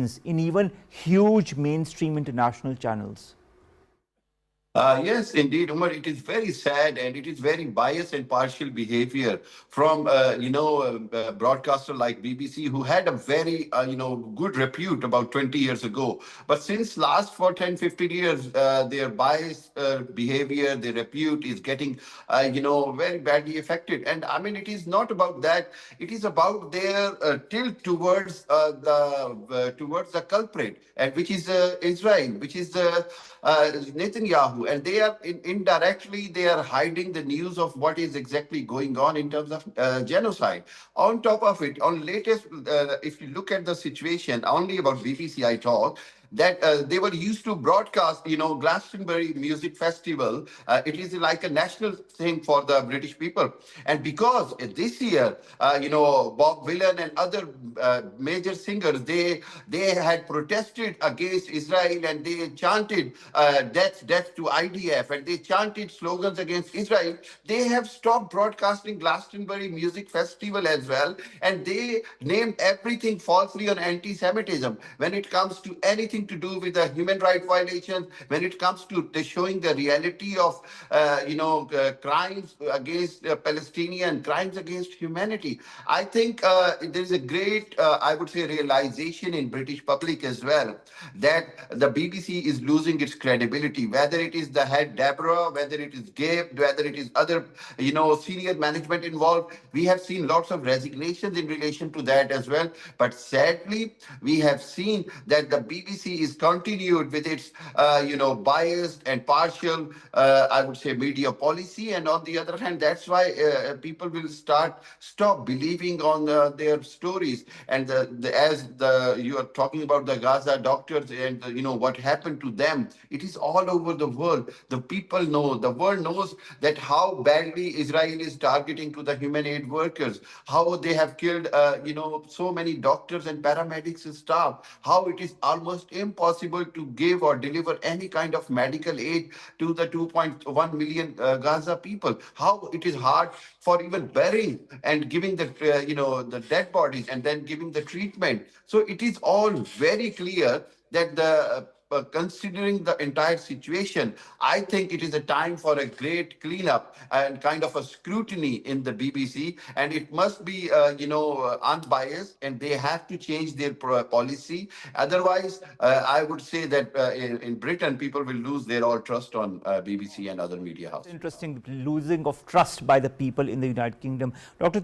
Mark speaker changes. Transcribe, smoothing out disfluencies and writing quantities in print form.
Speaker 1: presence in even huge mainstream international channels.
Speaker 2: Yes, indeed, Umar. It is very sad and it is very biased and partial behavior from, broadcaster like BBC, who had a very, good repute about 20 years ago. But since last for 10, 15 years, their biased behavior, their repute is getting, very badly affected. And I mean, it is not about that. It is about their tilt towards the culprit, and which is Israel, which is Netanyahu, and they are indirectly they are hiding the news of what is exactly going on in terms of genocide. On top of it, on latest, if you look at the situation, only about BBC I talk, that they were used to broadcast, Glastonbury Music Festival. It is like a national thing for the British people. And because this year, Bob Dylan and other major singers, they had protested against Israel, and they chanted death to IDF, and they chanted slogans against Israel. They have stopped broadcasting Glastonbury Music Festival as well, and they named everything falsely on anti-Semitism. When it comes to anything to do with the human rights violations, when it comes to showing the reality of, crimes against Palestinian, crimes against humanity, I think there is a great, I would say, realization in British public as well that the BBC is losing its credibility. Whether it is the head Deborah, whether it is Gabe, whether it is other, senior management involved, we have seen lots of resignations in relation to that as well. But sadly, we have seen that the BBC is continued with its, biased and partial, I would say, media policy. And on the other hand, that's why people will stop believing on their stories. And you are talking about the Gaza doctors and what happened to them. It is all over the world. The people know, the world knows that how badly Israel is targeting to the human aid workers, how they have killed, so many doctors and paramedics and staff, how it is almost impossible to give or deliver any kind of medical aid to the 2.1 million Gaza people, how it is hard for even burying and giving the dead bodies and then giving the treatment. So it is all very clear that considering the entire situation, I think it is a time for a great cleanup and kind of a scrutiny in the BBC, and it must be, unbiased, and they have to change their policy. Otherwise, I would say that in Britain, people will lose their all trust on BBC and other media houses.
Speaker 1: Interesting losing of trust by the people in the United Kingdom. Dr.